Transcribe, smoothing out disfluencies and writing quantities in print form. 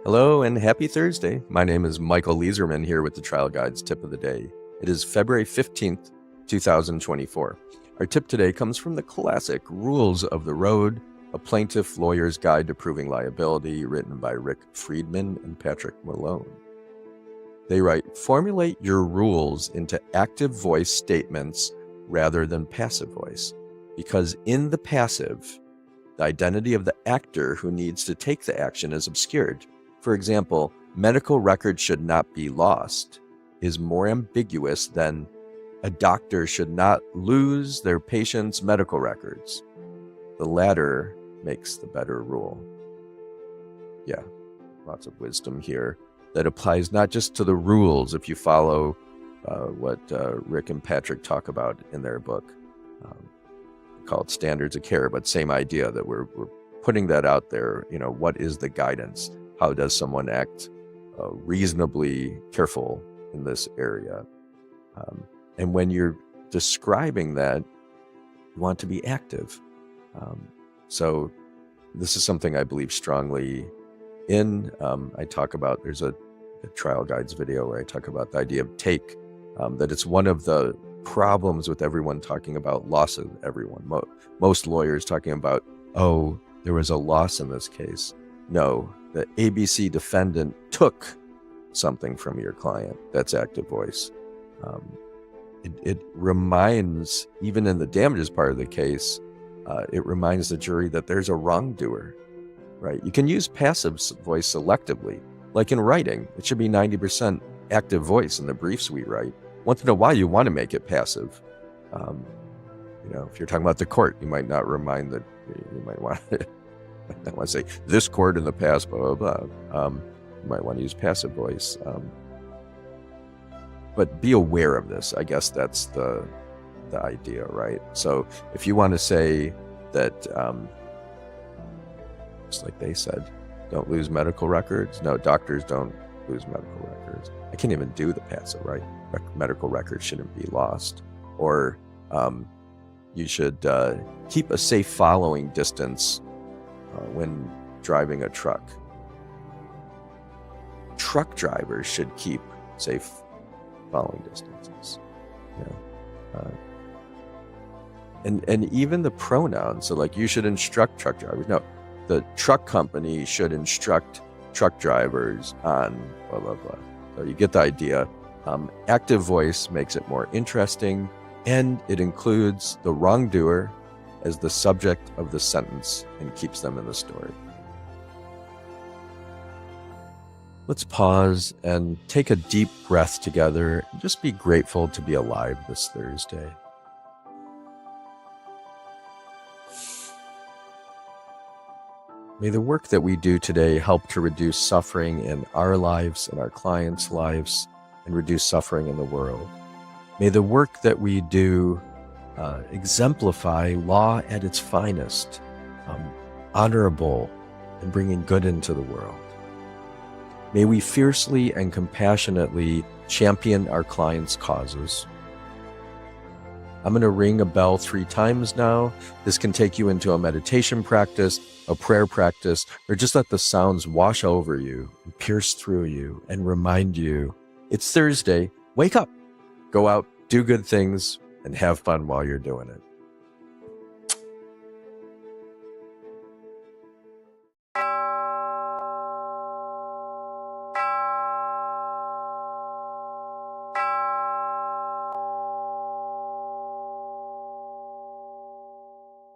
Hello and happy Thursday. My name is Michael Listservs here with the Trial Guides Tip of the Day. It is February 15th, 2024. Our tip today comes from the classic Rules of the Road, a plaintiff lawyer's guide to proving liability, written by Rick Friedman and Patrick Malone. They write, formulate your rules into active voice statements rather than passive voice, because in the passive, the identity of the actor who needs to take the action is obscured. For example, medical records should not be lost is more ambiguous than a doctor should not lose their patient's medical records. The latter makes the better rule. Yeah, lots of wisdom here that applies not just to the rules, if you follow what Rick and Patrick talk about in their book called Standards of Care, but same idea that we're putting that out there. You know, what is the guidance? How does someone act reasonably careful in this area? And when you're describing that, you want to be active. So this is something I believe strongly in. I talk about, there's a Trial Guides video where I talk about the idea of take, that it's one of the problems with everyone talking about loss of everyone. Most lawyers talking about, oh, there was a loss in this case. No, the ABC defendant took something from your client. That's active voice. It reminds, even in the damages part of the case, it reminds the jury that there's a wrongdoer, right? You can use passive voice selectively. Like in writing, it should be 90% active voice in the briefs we write. Once in a while, you want to make it passive. If you're talking about the court, you might not remind that, you might want to say this court in the past, blah, blah, blah. You might want to use passive voice. But be aware of this. I guess that's the idea, right? So if you want to say that, just like they said, don't lose medical records. No, doctors don't lose medical records. I can't even do the passive, right? Medical records shouldn't be lost. Or you should keep a safe following distance when driving a truck. Truck drivers should keep safe following distances. And even the pronouns. So like, you should instruct truck drivers. No, the truck company should instruct truck drivers on blah, blah, blah. So you get the idea. Active voice makes it more interesting, and it includes the wrongdoer as the subject of the sentence and keeps them in the story. Let's pause and take a deep breath together and just be grateful to be alive this Thursday. May the work that we do today help to reduce suffering in our lives and our clients' lives, and reduce suffering in the world. May the work that we do exemplify law at its finest, honorable and bringing good into the world. May we fiercely and compassionately champion our clients' causes. I'm going to ring a bell 3 times now. This can take you into a meditation practice, a prayer practice, or just let the sounds wash over you and pierce through you and remind you it's Thursday. Wake up, go out, do good things, and have fun while you're doing it.